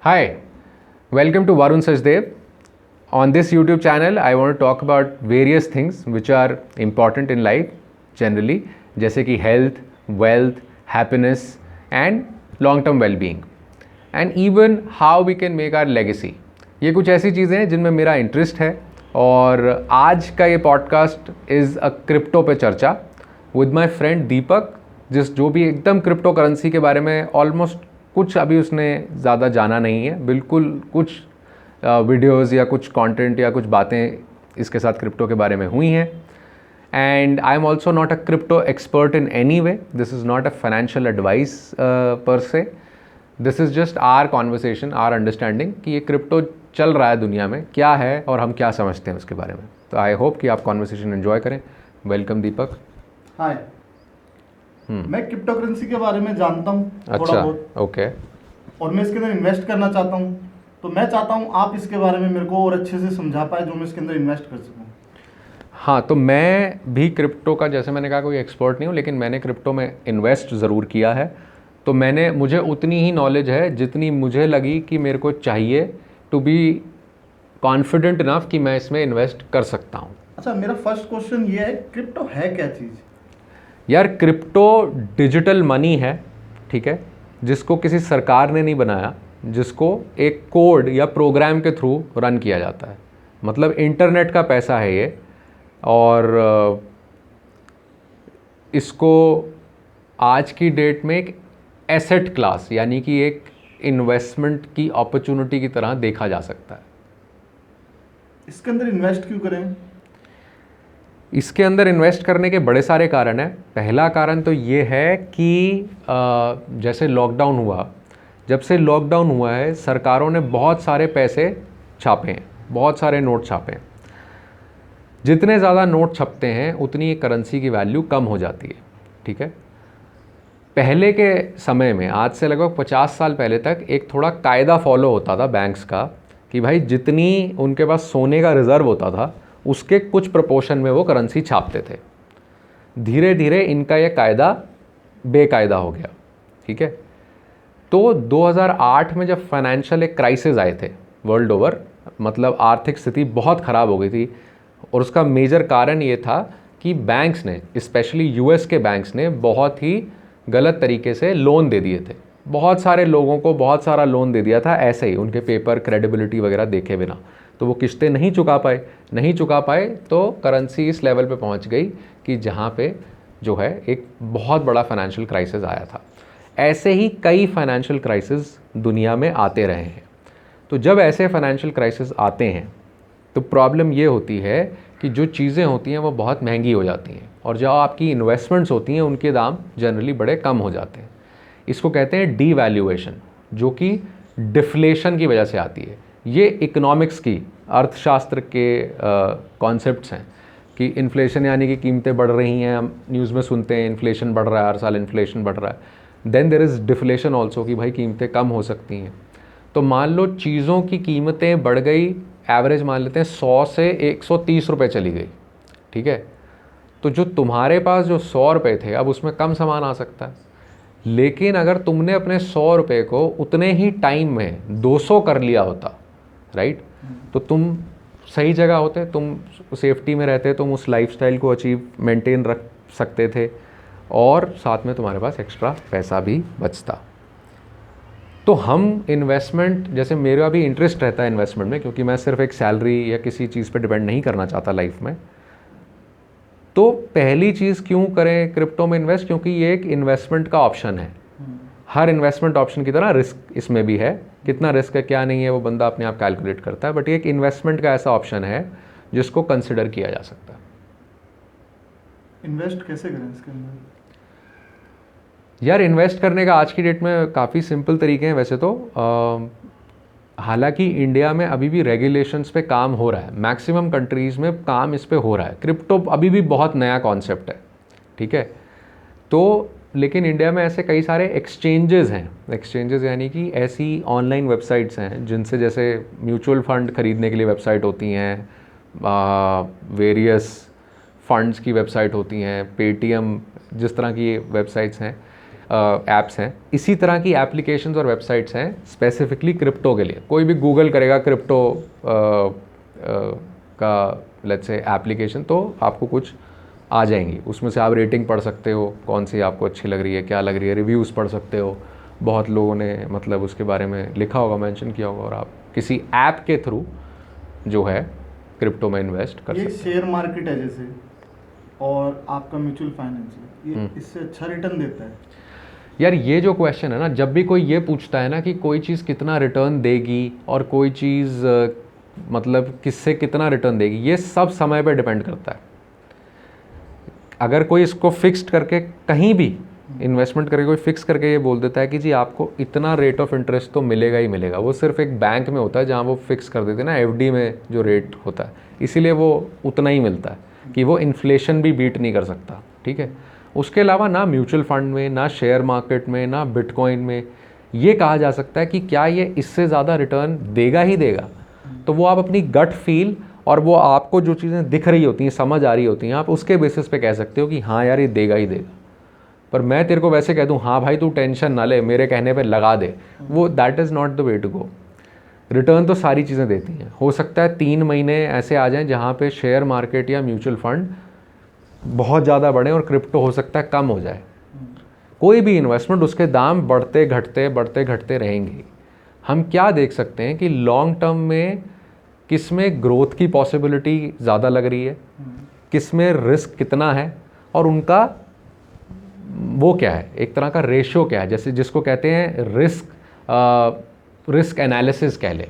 Hi, welcome to Varun Sachdev. On this YouTube channel, I want to talk about various things which are important in life generally, जैसे कि health, wealth, happiness and long-term well-being and even how we can make our legacy. ये कुछ ऐसी चीज़ें हैं जिनमें मेरा interest है और आज का ये पॉडकास्ट इज़ अ क्रिप्टो पे चर्चा विद माय फ्रेंड दीपक, जो भी एकदम क्रिप्टो करेंसी के बारे में ऑलमोस्ट कुछ अभी उसने ज़्यादा जाना नहीं है, बिल्कुल कुछ वीडियोज़ या कुछ कंटेंट या कुछ बातें इसके साथ क्रिप्टो के बारे में हुई हैं. And I am also not a crypto expert in any way. This is not a financial advice per se. This is just our conversation, our understanding कि ये क्रिप्टो चल रहा है दुनिया में क्या है और हम क्या समझते हैं उसके बारे में. तो आई होप कि आप कॉन्वर्सेशन एंजॉय करें. वेलकम दीपक. हाय. मैं क्रिप्टो करेंसी के बारे में जानता हूँ थोड़ा बहुत. ओके. और मैं इसके अंदर इन्वेस्ट करना चाहता हूँ. तो मैं चाहता हूँ आप इसके बारे में मेरे को और अच्छे से समझा पाए जो मैं इसके अंदर इन्वेस्ट कर सकूँ. हाँ, तो मैं भी क्रिप्टो का, जैसे मैंने कहा, कोई एक्सपर्ट नहीं हूँ, लेकिन मैंने क्रिप्टो में इन्वेस्ट ज़रूर किया है. तो मुझे उतनी ही नॉलेज है जितनी मुझे लगी कि मेरे को चाहिए टू बी कॉन्फिडेंट इनफ कि मैं इसमें इन्वेस्ट कर सकता हूँ. अच्छा, मेरा फर्स्ट क्वेश्चन ये है, क्रिप्टो है क्या चीज़? यार, क्रिप्टो डिजिटल मनी है, ठीक है, जिसको किसी सरकार ने नहीं बनाया, जिसको एक कोड या प्रोग्राम के थ्रू रन किया जाता है. मतलब इंटरनेट का पैसा है ये. और इसको आज की डेट में एक एसेट क्लास यानी कि एक इन्वेस्टमेंट की अपॉर्चुनिटी की तरह देखा जा सकता है. इसके अंदर इन्वेस्ट क्यों करें? इसके अंदर इन्वेस्ट करने के बड़े सारे कारण हैं. पहला कारण तो ये है कि जैसे लॉकडाउन हुआ, जब से लॉकडाउन हुआ है सरकारों ने बहुत सारे पैसे छापे हैं, बहुत सारे नोट छापे हैं. जितने ज़्यादा नोट छपते हैं उतनी करेंसी की वैल्यू कम हो जाती है, ठीक है. पहले के समय में, आज से लगभग 50 साल पहले तक, एक थोड़ा कायदा फॉलो होता था बैंक्स का कि भाई जितनी उनके पास सोने का रिज़र्व होता था उसके कुछ प्रपोर्शन में वो करेंसी छापते थे. धीरे धीरे इनका ये कायदा बेकायदा हो गया, ठीक है. तो 2008 में जब फाइनेंशियल एक क्राइसिस आए थे वर्ल्ड ओवर, मतलब आर्थिक स्थिति बहुत ख़राब हो गई थी, और उसका मेजर कारण ये था कि बैंक्स ने, स्पेशली यूएस के बैंक्स ने, बहुत ही गलत तरीके से लोन दे दिए थे. बहुत सारे लोगों को बहुत सारा लोन दे दिया था ऐसे ही, उनके पेपर, क्रेडिबिलिटी वगैरह देखे बिना. तो वो किस्तें नहीं चुका पाए तो करेंसी इस लेवल पे पहुंच गई कि जहां पे जो है एक बहुत बड़ा फाइनेंशियल क्राइसिस आया था. ऐसे ही कई फाइनेंशियल क्राइसिस दुनिया में आते रहे हैं. तो जब ऐसे फाइनेंशियल क्राइसिस आते हैं तो प्रॉब्लम ये होती है कि जो चीज़ें होती हैं वो बहुत महंगी हो जाती हैं, और जो आपकी इन्वेस्टमेंट्स होती हैं उनके दाम जनरली बड़े कम हो जाते हैं. इसको कहते हैं डीवैल्यूएशन, जो कि डिफ्लेशन की वजह से आती है. ये इकोनॉमिक्स की, अर्थशास्त्र के कॉन्सेप्ट्स हैं कि इन्फ्लेशन यानी कि कीमतें बढ़ रही हैं. हम न्यूज़ में सुनते हैं इन्फ्लेशन बढ़ रहा है, हर साल इन्फ्लेशन बढ़ रहा है. Then there is deflation also, कि भाई कीमतें कम हो सकती हैं. तो मान लो चीज़ों की कीमतें बढ़ गई, एवरेज मान लेते हैं 100 से 130 रुपये चली गई, ठीक है. तो जो तुम्हारे पास जो 100 रुपये थे, अब उसमें कम सामान आ सकता है. लेकिन अगर तुमने अपने 100 रुपये को उतने ही टाइम में 200 कर लिया होता, राइट, तो तुम सही जगह होते, तुम सेफ्टी में रहते, तुम उस लाइफस्टाइल को मेंटेन रख सकते थे, और साथ में तुम्हारे पास एक्स्ट्रा पैसा भी बचता. तो हम इन्वेस्टमेंट, जैसे मेरा भी इंटरेस्ट रहता है इन्वेस्टमेंट में, क्योंकि मैं सिर्फ एक सैलरी या किसी चीज़ पे डिपेंड नहीं करना चाहता लाइफ में. तो पहली चीज़, क्यों करें क्रिप्टो में इन्वेस्ट? क्योंकि ये एक इन्वेस्टमेंट का ऑप्शन है. हर इन्वेस्टमेंट ऑप्शन की तरह रिस्क इसमें भी है. कितना रिस्क है, क्या नहीं है, वो बंदा अपने आप कैलकुलेट करता है. बट ये एक इन्वेस्टमेंट का ऐसा ऑप्शन है जिसको कंसिडर किया जा सकता है. इन्वेस्ट कैसे करें इसके अंदर? यार, इन्वेस्ट करने का आज की डेट में काफ़ी सिंपल तरीके हैं वैसे तो. हालांकि इंडिया में अभी भी रेगुलेशंस पे काम हो रहा है, मैक्सिमम कंट्रीज़ में काम इस पे हो रहा है. क्रिप्टो अभी भी बहुत नया कॉन्सेप्ट है, ठीक है. तो लेकिन इंडिया में ऐसे कई सारे एक्सचेंजेस हैं. एक्सचेंजेस यानी कि ऐसी ऑनलाइन वेबसाइट्स हैं जिनसे, जैसे म्यूचुअल फ़ंड खरीदने के लिए वेबसाइट होती हैं, वेरियस फंड्स की वेबसाइट होती हैं, पेटीएम, जिस तरह की वेबसाइट्स हैं. ऐप्स हैं, इसी तरह की एप्लीकेशंस और वेबसाइट्स हैं स्पेसिफिकली क्रिप्टो के लिए। कोई भी गूगल करेगा क्रिप्टो का लेट्स से एप्लीकेशन, तो आपको कुछ आ जाएंगी। उसमें से आप रेटिंग पढ़ सकते हो, कौन सी आपको अच्छी लग रही है, क्या लग रही है, रिव्यूज़ पढ़ सकते हो। बहुत लोगों ने मतलब उसके बारे में लिखा होगा, मेंशन किया होगा, और आप किसी ऐप के थ्रू जो है क्रिप्टो में इन्वेस्ट कर ये सकते शेयर मार्केट है जैसे, और आपका म्यूचुअल फाइनेंस है, ये इससे अच्छा रिटर्न देता है? यार ये जो क्वेश्चन है ना, जब भी कोई ये पूछता है ना कि कोई चीज़ कितना रिटर्न देगी और कोई चीज़ मतलब किससे कितना रिटर्न देगी, ये सब समय पे डिपेंड करता है। अगर कोई इसको फिक्स्ड करके कहीं भी इन्वेस्टमेंट करके कोई फिक्स करके ये बोल देता है कि जी आपको इतना रेट ऑफ इंटरेस्ट तो मिलेगा ही मिलेगा, वो सिर्फ एक बैंक में होता है जहाँ वो फिक्स कर देते हैं ना, एफडी में जो रेट होता है, इसीलिए वो उतना ही मिलता है कि वो इन्फ्लेशन भी बीट नहीं कर सकता, ठीक है। उसके अलावा ना म्यूचुअल फंड में, ना शेयर मार्केट में, ना बिटकॉइन में ये कहा जा सकता है कि क्या ये इससे ज़्यादा रिटर्न देगा ही देगा। तो वो आप अपनी गट फील और वो आपको जो चीज़ें दिख रही होती हैं, समझ आ रही होती हैं, आप उसके बेसिस पे कह सकते हो कि हाँ यार ये देगा ही देगा। पर मैं तेरे को वैसे कह दूँ हाँ भाई तू टेंशन ना ले, मेरे कहने पे लगा दे, वो that is not the way to go. Return तो सारी चीज़ें देती हैं। हो सकता है 3 महीने ऐसे आ जाएं जहाँ पे शेयर मार्केट या म्यूचुअल फंड बहुत ज़्यादा बढ़े और क्रिप्टो हो सकता है कम हो जाए। कोई भी इन्वेस्टमेंट उसके दाम बढ़ते घटते रहेंगे। हम क्या देख सकते हैं कि लॉन्ग टर्म में किस में ग्रोथ की पॉसिबिलिटी ज़्यादा लग रही है, किस में रिस्क कितना है, और उनका वो क्या है, एक तरह का रेशियो क्या है, जैसे जिसको कहते हैं रिस्क एनालिसिस कह ले,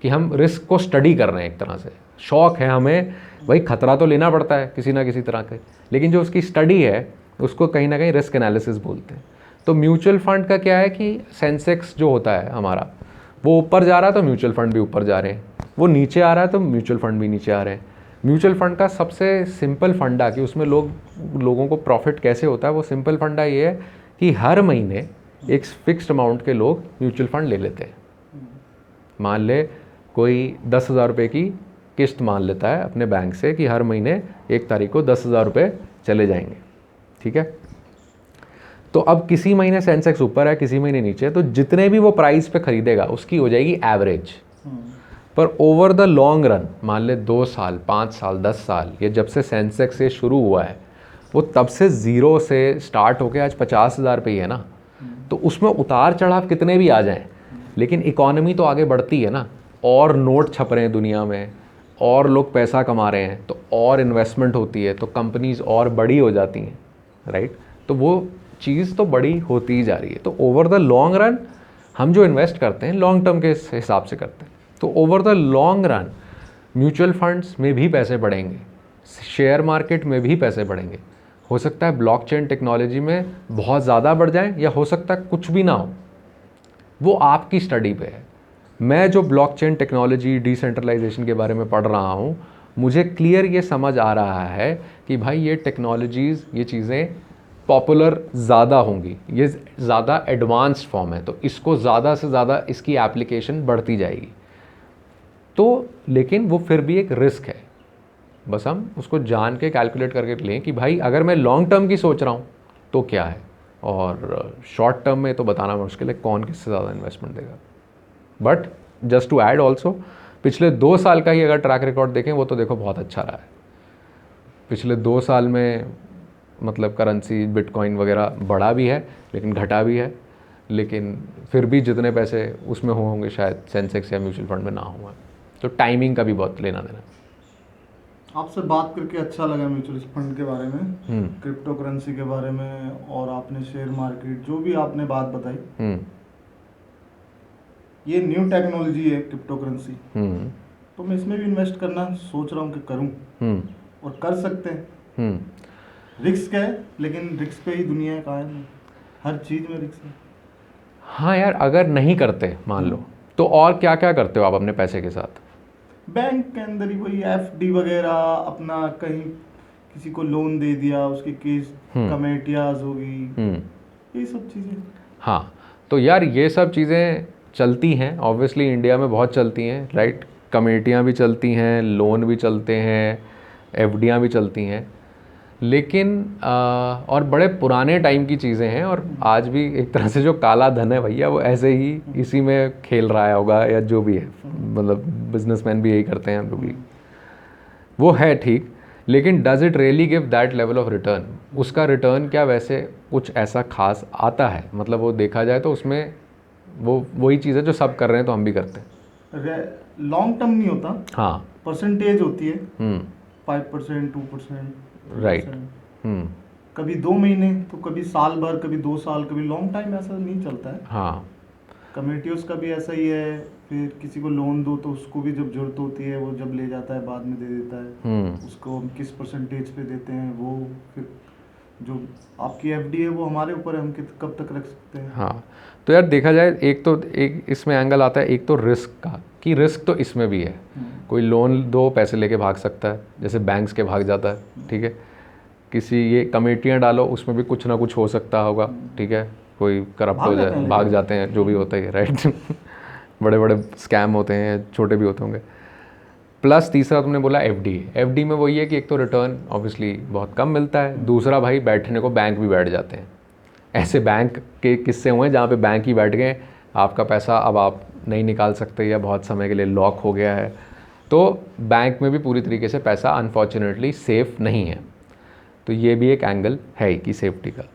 कि हम रिस्क को स्टडी कर रहे हैं। एक तरह से शौक है हमें, भाई खतरा तो लेना पड़ता है किसी ना किसी तरह का, लेकिन जो उसकी स्टडी है उसको कहीं ना कहीं रिस्क एनालिसिस बोलते हैं। तो म्यूचुअल फंड का क्या है कि सेंसेक्स जो होता है हमारा, वो ऊपर जा रहा है तो म्यूचुअल फंड भी ऊपर जा रहे हैं, वो नीचे आ रहा है तो म्यूचुअल फंड भी नीचे आ रहे हैं। म्यूचुअल फंड का सबसे सिंपल फंडा कि उसमें लोगों को प्रॉफिट कैसे होता है, वो सिंपल फंडा ये है कि हर महीने एक फिक्स्ड अमाउंट के लोग म्यूचुअल फंड ले लेते हैं। मान ले कोई 10,000 रुपये की किस्त मान लेता है अपने बैंक से कि हर महीने 1 तारीख को 10,000 रुपये चले जाएंगे, ठीक है। तो अब किसी महीने सेंसेक्स ऊपर है, किसी महीने नीचे है, तो जितने भी वो प्राइस पे खरीदेगा उसकी हो जाएगी एवरेज। पर ओवर द लॉन्ग रन, मान ले 2 साल, 5 साल, 10 साल, ये जब से सेंसेक्स से शुरू हुआ है वो तब से ज़ीरो से स्टार्ट होके आज 50,000 पे ही है ना। तो उसमें उतार चढ़ाव कितने भी आ जाएं, लेकिन इकॉनमी तो आगे बढ़ती है ना, और नोट छप रहे हैं दुनिया में, और लोग पैसा कमा रहे हैं, तो और इन्वेस्टमेंट होती है, तो कंपनीज़ और बड़ी हो जाती हैं, राइट। तो वो चीज़ तो बड़ी होती ही जा रही है। तो ओवर द लॉन्ग रन हम जो इन्वेस्ट करते हैं लॉन्ग टर्म के हिसाब से करते हैं, तो over the long run mutual funds में भी पैसे बढ़ेंगे, शेयर मार्केट में भी पैसे बढ़ेंगे। हो सकता है ब्लॉकचेन टेक्नोलॉजी में बहुत ज़्यादा बढ़ जाए, या हो सकता है कुछ भी ना हो, वो आपकी स्टडी पे है। मैं जो ब्लॉकचेन टेक्नोलॉजी, डिसेंट्रलाइजेशन के बारे में पढ़ रहा हूँ, मुझे क्लियर ये समझ आ रहा है कि भाई ये टेक्नोलॉजीज़, ये चीज़ें पॉपुलर ज़्यादा होंगी, ये ज़्यादा एडवांस्ड फॉर्म है, तो इसको ज़्यादा से ज़्यादा इसकी एप्लीकेशन बढ़ती जाएगी। तो लेकिन वो फिर भी एक रिस्क है, बस हम उसको जान के कैलकुलेट करके लें कि भाई अगर मैं लॉन्ग टर्म की सोच रहा हूँ तो क्या है, और शॉर्ट टर्म में तो बताना मुश्किल है कौन किससे ज़्यादा इन्वेस्टमेंट देगा। But just to add also, पिछले 2 साल का ही अगर ट्रैक रिकॉर्ड देखें, वो तो देखो बहुत अच्छा रहा है। पिछले 2 साल में मतलब करेंसी, बिटकॉइन वगैरह बढ़ा भी है लेकिन घटा भी है, लेकिन फिर भी जितने पैसे उसमें होंगे शायद सेंसेक्स या म्यूचुअल फंड में ना हुआ। तो टाइमिंग का भी बहुत लेना देना। आपसे बात करके अच्छा लगा म्यूचुअल फंड के बारे में, क्रिप्टो करेंसी के बारे में, और आपने शेयर मार्केट जो भी आपने बात बताई, ये न्यू टेक्नोलॉजी है क्रिप्टो करेंसी, तो मैं इसमें भी इन्वेस्ट करना सोच रहा हूँ कि करूँ, और कर सकते हैं। रिस्क है, लेकिन रिस्क पे ही दुनिया कायम है, हर चीज़ में रिस्क है। हाँ यार, अगर नहीं करते मान लो, तो और क्या क्या करते हो आप अपने पैसे के साथ? बैंक के अंदर ही वही एफडी वगैरह, अपना कहीं किसी को लोन दे दिया, उसकी केस कमेटियाज होगी, ये सब चीज़ें। हाँ, तो यार ये सब चीज़ें चलती हैं, ऑब्वियसली इंडिया में बहुत चलती हैं, राइट। कमेटियाँ भी चलती हैं, लोन भी चलते हैं, एफडियाँ भी चलती हैं, लेकिन और बड़े पुराने टाइम की चीज़ें हैं, और आज भी एक तरह से जो काला धन है भैया वो ऐसे ही इसी में खेल रहा होगा, या जो भी है, मतलब बिजनेसमैन भी यही करते हैं, जो भी वो है ठीक। लेकिन does it really give that level of return? उसका रिटर्न क्या वैसे कुछ ऐसा खास आता है? मतलब वो देखा जाए तो उसमें वो वही चीज़ है जो सब कर रहे हैं तो हम भी करते हैं। लॉन्ग टर्म नहीं होता, हाँ, परसेंटेज होती है, 5%, 2%, राइट। कभी 2 महीने तो कभी साल भर, कभी 2 साल, कभी लॉन्ग टाइम, ऐसा नहीं चलता है। हाँ, कम्युनिटीज़ का भी ऐसा ही है। फिर किसी को लोन दो तो उसको भी जब जरूरत होती है वो जब ले जाता है बाद में दे देता है। उसको हम किस परसेंटेज पे देते हैं वो, फिर जो आपकी एफडी है वो हमारे ऊपर है, हम कब तक रख सकते हैं। हाँ, तो यार देखा जाए एक इसमें एंगल आता है, एक तो रिस्क का, कि रिस्क तो इसमें भी है। कोई लोन दो पैसे लेके भाग सकता है, जैसे बैंक्स के भाग जाता है, ठीक है। किसी ये कमेटियाँ डालो उसमें भी कुछ ना कुछ हो सकता होगा, ठीक है। कोई करप्ट हो जाए, भाग जाते हैं, जो भी होता है, राइट। बड़े बड़े स्कैम होते हैं, छोटे भी होते होंगे। प्लस तीसरा तुमने बोला एफडी। एफडी में वही है कि एक तो रिटर्न ऑब्वियसली बहुत कम मिलता है, दूसरा भाई बैठने को बैंक भी बैठ जाते हैं। ऐसे बैंक के किस्से हुए हैं जहाँ पे बैंक ही बैठ गए, आपका पैसा अब आप नहीं निकाल सकते या बहुत समय के लिए लॉक हो गया है। तो बैंक में भी पूरी तरीके से पैसा अनफॉर्चुनेटली सेफ़ नहीं है। तो ये भी एक एंगल है ही कि सेफ्टी का।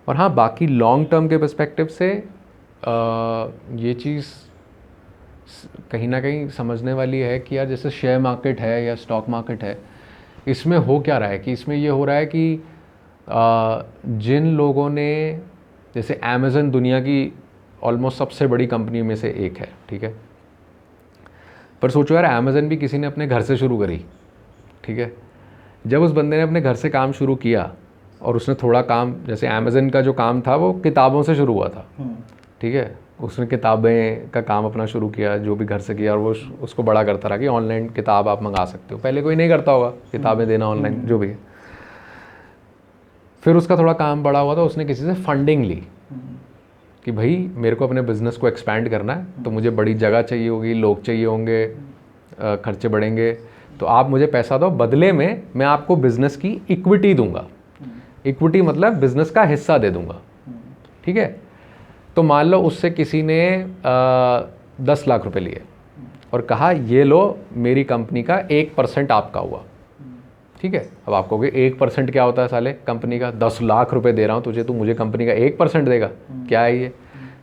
और हाँ, बाकी लॉन्ग टर्म के पर्सपेक्टिव से ये चीज़ कहीं ना कहीं समझने वाली है कि यार जैसे शेयर मार्केट है या स्टॉक मार्केट है, इसमें हो क्या रहा है कि इसमें ये हो रहा है कि जिन लोगों ने, जैसे अमेज़न दुनिया की ऑलमोस्ट सबसे बड़ी कंपनी में से एक है, ठीक है। पर सोचो यार, अमेज़न भी किसी ने अपने घर से शुरू करी, ठीक है। जब उस बंदे ने अपने घर से काम शुरू किया और उसने थोड़ा काम, जैसे अमेज़न का जो काम था वो किताबों से शुरू हुआ था, ठीक है। उसने किताबें का काम अपना शुरू किया, जो भी घर से किया, और वो उसको बड़ा करता रहा कि ऑनलाइन किताब आप मंगा सकते हो। पहले कोई नहीं करता होगा किताबें देना ऑनलाइन, जो भी है। फिर उसका थोड़ा काम बड़ा हुआ, तो उसने किसी से फंडिंग ली कि भाई मेरे को अपने बिज़नेस को एक्सपैंड करना है, तो मुझे बड़ी जगह चाहिए होगी, लोग चाहिए होंगे, खर्चे बढ़ेंगे, तो आप मुझे पैसा दो, बदले में मैं आपको बिज़नेस की इक्विटी दूंगा। इक्विटी मतलब बिज़नेस का हिस्सा दे दूंगा, ठीक है। तो मान लो उससे किसी ने 10 लाख रुपए लिए और कहा ये लो मेरी कंपनी का 1% आपका हुआ, ठीक है। अब आप कहोगे 1% क्या होता है साले कंपनी का, 10 लाख रुपए दे रहा हूँ तुझे, तू मुझे कंपनी का 1% देगा, क्या है ये।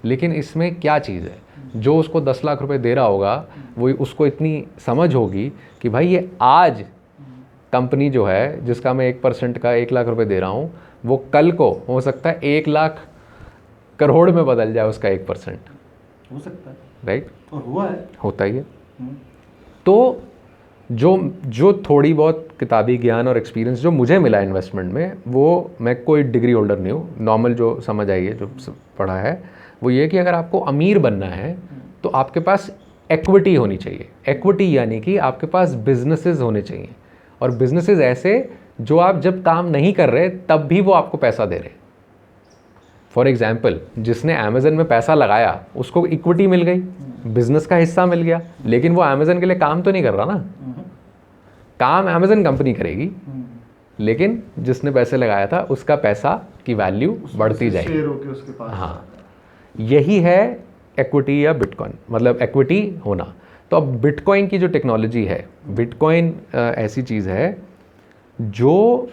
लेकिन इसमें क्या चीज़ है, जो उसको 10 लाख रुपए दे रहा होगा वो उसको इतनी समझ होगी कि भाई ये आज कंपनी जो है जिसका मैं 1% का 1 लाख रुपए दे रहा हूँ, वो कल को हो सकता है 1 लाख करोड़ में बदल जाए उसका 1%, हो सकता है, राइट। और हुआ है, होता ही है। तो जो थोड़ी बहुत किताबी ज्ञान और एक्सपीरियंस जो मुझे मिला इन्वेस्टमेंट में, वो, मैं कोई डिग्री होल्डर नहीं हूँ, नॉर्मल जो समझ आई है, जो पढ़ा है, वो ये कि अगर आपको अमीर बनना है तो आपके पास इक्विटी होनी चाहिए। इक्विटी यानी कि आपके पास बिजनेसेस होने चाहिए, और बिजनेसेस ऐसे जो आप जब काम नहीं कर रहे तब भी वो आपको पैसा दे रहे। फॉर एग्जाम्पल, जिसने अमेज़न में पैसा लगाया उसको इक्विटी मिल गई, बिजनेस का हिस्सा मिल गया, लेकिन वो अमेज़न के लिए काम तो नहीं कर रहा ना, काम अमेज़न कंपनी करेगी, लेकिन जिसने पैसे लगाया था उसका पैसा की वैल्यू बढ़ती जाएगी। शेयर होके उसके पास। हाँ, यही है इक्विटी या बिटकॉइन, मतलब इक्विटी होना। तो अब बिटकॉइन की जो टेक्नोलॉजी है, बिटकॉइन ऐसी चीज़ है जो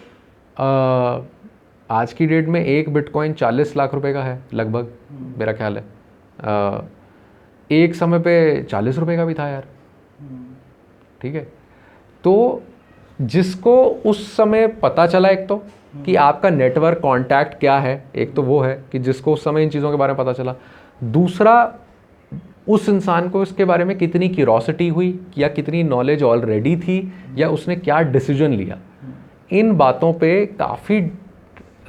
आज की डेट में एक बिटकॉइन 40 लाख रुपए का है लगभग, मेरा ख्याल है। एक समय पे 40 रुपए का भी था यार, ठीक है। तो जिसको उस समय पता चला, एक तो कि आपका नेटवर्क कॉन्टैक्ट क्या है, एक तो वो है कि जिसको उस समय इन चीज़ों के बारे में पता चला। दूसरा, उस इंसान को इसके बारे में कितनी क्यूरोसिटी हुई, या कितनी नॉलेज ऑलरेडी थी, या उसने क्या डिसीजन लिया। इन बातों पे काफ़ी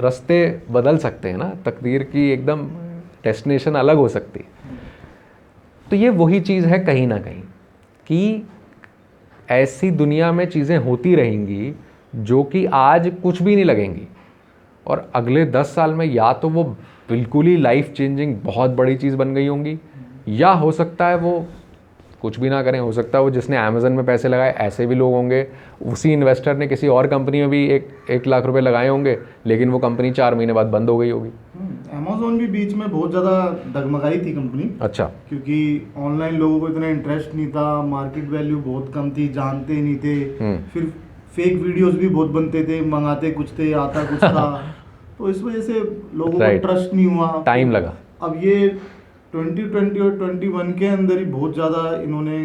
रास्ते बदल सकते हैं ना, तकदीर की एकदम डेस्टिनेशन अलग हो सकती है। तो ये वही चीज़ है कहीं ना कहीं कि ऐसी दुनिया में चीज़ें होती रहेंगी जो कि आज कुछ भी नहीं लगेंगी, और अगले 10 साल में या तो वो बिल्कुल ही लाइफ चेंजिंग बहुत बड़ी चीज़ बन गई होंगी, या हो सकता है वो कुछ भी ना करें, हो सकता है वो जिसने अमेज़न में पैसे लगाए ऐसे भी लोग होंगे, उसी इन्वेस्टर ने किसी और कंपनी में भी 1 लाख रुपए लगाए होंगे, लेकिन वो कंपनी 4 महीने बाद बंद हो गई होगी। अमेज़न भी बीच में बहुत ज़्यादा डगमगाई थी कंपनी। अच्छा। क्योंकि ऑनलाइन लोगों को इतना इंटरेस्ट नहीं था, मार्केट वैल्यू बहुत कम थी, जानते नहीं थे, फिर फेक वीडियोस भी बहुत बनते थे, मंगाते कुछ थे आता कुछ था तो इस वजह से लोगों को ट्रस्ट नहीं हुआ, टाइम लगा। अब ये 2020 और 21 के अंदर ही बहुत ज़्यादा इन्होंने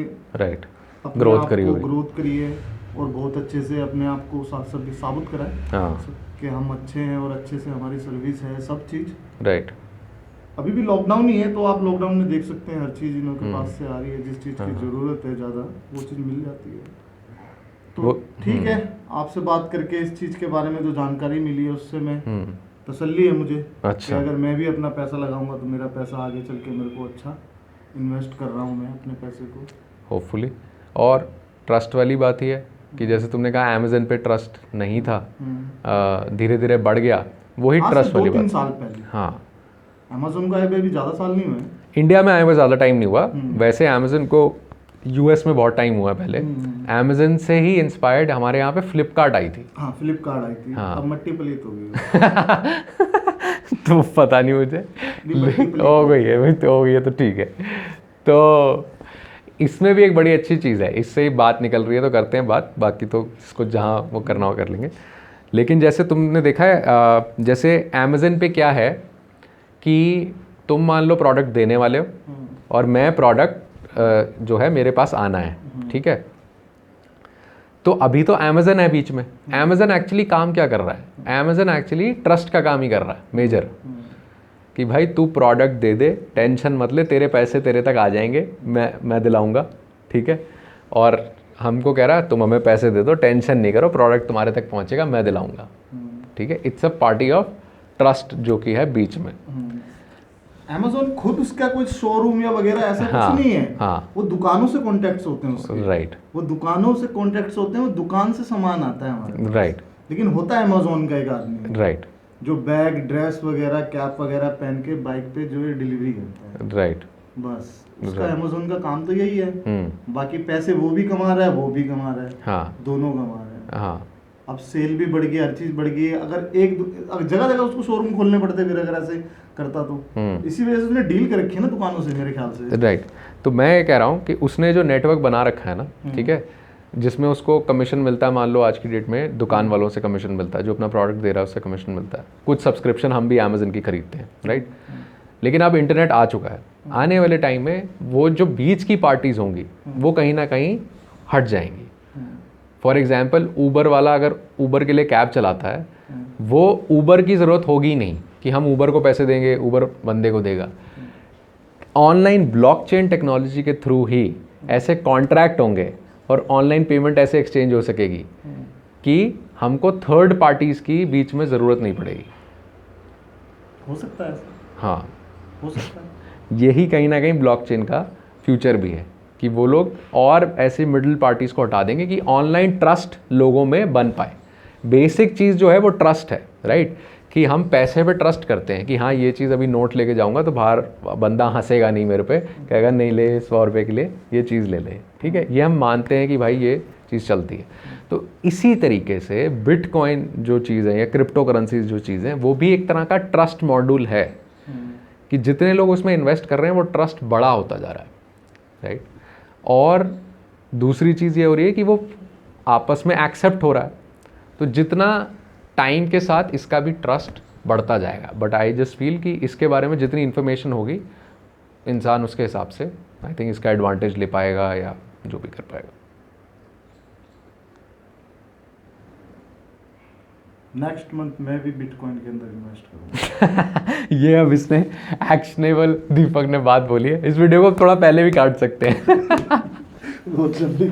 ग्रोथ करी है और बहुत अच्छे से अपने आप को साबित करा है कि हम अच्छे हैं और अच्छे से हमारी सर्विस है, सब चीज़। अभी भी लॉकडाउन ही है तो आप लॉकडाउन में देख सकते हैं हर चीज़ इनके पास से आ रही है, जिस चीज़ की ज़रूरत है ज़्यादा वो चीज़ मिल जाती है। तो ठीक है, आपसे बात करके इस चीज़ के बारे में जो जानकारी मिली है उससे मैं तसल्ली है मुझे। अच्छा। कि अगर मैं भी अपना पैसा लगाऊंगा तो मेरा पैसा आगे चल के मेरे को अच्छा इन्वेस्ट कर रहा हूँ मैं अपने पैसे को, होपफुली। और ट्रस्ट वाली बात ही है कि जैसे तुमने कहा अमेज़न पे ट्रस्ट नहीं था, धीरे धीरे बढ़ गया, वही ट्रस्ट वाली बात। 2-3 साल पहले। हाँ, अमेज़न को आए भी ज़्यादा साल नहीं हुए, इंडिया में आए हुए ज़्यादा टाइम नहीं हुआ। वैसे अमेज़न को यूएस में बहुत टाइम हुआ पहले। अमेज़न से ही इंस्पायर्ड हमारे यहाँ पे फ्लिपकार्ट आई थी। हाँ, फ्लिपकार्ट आई थी। हाँ। अब मट्टी पलीत हो गई। तो पता नहीं मुझे, हो गई है भाई, तो हो गई है तो ठीक है। तो इसमें भी एक बड़ी अच्छी चीज़ है, इससे ही बात निकल रही है तो करते हैं बात, बाकी तो इसको जहाँ वो करना हो कर लेंगे। लेकिन जैसे तुमने देखा है, जैसे अमेज़न पे क्या है कि तुम मान लो प्रोडक्ट देने वाले हो और मैं प्रोडक्ट जो है मेरे पास आना है, ठीक है। तो अभी तो अमेज़न है बीच में। अमेज़न एक्चुअली काम क्या कर रहा है? अमेज़न एक्चुअली ट्रस्ट का काम ही कर रहा है मेजर, कि भाई तू प्रोडक्ट दे दे, टेंशन मत ले, तेरे पैसे तेरे तक आ जाएंगे, मैं दिलाऊंगा, ठीक है। और हमको कह रहा है तुम हमें पैसे दे दो, टेंशन नहीं करो, प्रोडक्ट तुम्हारे तक पहुंचेगा, मैं दिलाऊंगा, ठीक है। It's a party of trust जो कि है बीच में। Amazon खुद उसका कोई शोरूम या वगैरह ऐसा कुछ नहीं है। हाँ, वो दुकानों से कॉन्टेक्ट्स होते हैं उसके। राइट। वो दुकानों से कॉन्टेक्ट्स होते हैं, वो दुकान से सामान आता है हमारे। राइट। लेकिन होता है Amazon का एक आदमी, राइट, जो बैग, ड्रेस वगैरह, कैप वगैरह पहन के बाइक पे जो है डिलीवरी करता है। राइट। बस उसका Amazon का काम तो यही है। बाकी पैसे वो भी कमा रहा है, वो भी कमा रहा है। हाँ, दोनों कमा रहे हैं। हाँ, अब सेल भी बढ़ गई, हर चीज बढ़ गई। अगर जगह जगह उसको शोरूम खोलने पड़ते फिर अगर ऐसे करता तो। इसी वजह से उसने डील कर रखी है ना दुकानों से, मेरे ख्याल से। राइट। तो मैं ये कह रहा हूँ कि उसने जो नेटवर्क बना रखा है ना, ठीक है, जिसमें उसको कमीशन मिलता है, मान लो आज की डेट में दुकान वालों से कमीशन मिलता है, जो अपना प्रोडक्ट दे रहा है उससे कमीशन मिलता है, कुछ सब्सक्रिप्शन हम भी अमेज़न की खरीदते हैं, राइट। लेकिन अब इंटरनेट आ चुका है, आने वाले टाइम में वो जो बीच की पार्टीज होंगी वो कहीं ना कहीं हट जाएंगी। फॉर एग्जाम्पल, ऊबर वाला अगर ऊबर के लिए कैब चलाता है, वो ऊबर की ज़रूरत होगी नहीं कि हम ऊबर को पैसे देंगे, ऊबर बंदे को देगा। ऑनलाइन ब्लॉकचेन टेक्नोलॉजी के थ्रू ही ऐसे कॉन्ट्रैक्ट होंगे और ऑनलाइन पेमेंट ऐसे एक्सचेंज हो सकेगी कि हमको थर्ड पार्टीज़ की बीच में ज़रूरत नहीं पड़ेगी। हो सकता है। हाँ, हो सकता है। यही कहीं ना कहीं ब्लॉकचेन का फ्यूचर भी है कि वो लोग और ऐसे मिडिल पार्टीज़ को हटा देंगे कि ऑनलाइन ट्रस्ट लोगों में बन पाए। बेसिक चीज़ जो है वो ट्रस्ट है, राइट, कि हम पैसे पे ट्रस्ट करते हैं कि हाँ ये चीज़ अभी नोट लेके जाऊंगा तो बाहर बंदा हंसेगा नहीं मेरे पे, कहेगा नहीं ले 100 रुपये के लिए ये चीज़ ले ले, ठीक है, ये हम मानते हैं कि भाई ये चीज़ चलती है। तो इसी तरीके से बिटकॉइन जो चीज़ है या क्रिप्टो करेंसीज जो चीज़ हैं वो भी एक तरह का ट्रस्ट मॉड्यूल है कि जितने लोग उसमें इन्वेस्ट कर रहे हैं वो ट्रस्ट बड़ा होता जा रहा है, राइट। और दूसरी चीज़ ये हो रही है कि वो आपस में एक्सेप्ट हो रहा है, तो जितना टाइम के साथ इसका भी ट्रस्ट बढ़ता जाएगा। बट आई जस्ट फील कि इसके बारे में जितनी इन्फॉर्मेशन होगी इंसान उसके हिसाब से आई थिंक इसका एडवांटेज ले पाएगा या जो भी कर पाएगा। नेक्स्ट मंथ मैं भी बिटकॉइन के अंदर इन्वेस्ट करूँगा। ये अब इसने एक्शनेबल दीपक ने बात बोली है, इस वीडियो को थोड़ा पहले भी काट सकते हैं। बहुत जल्दी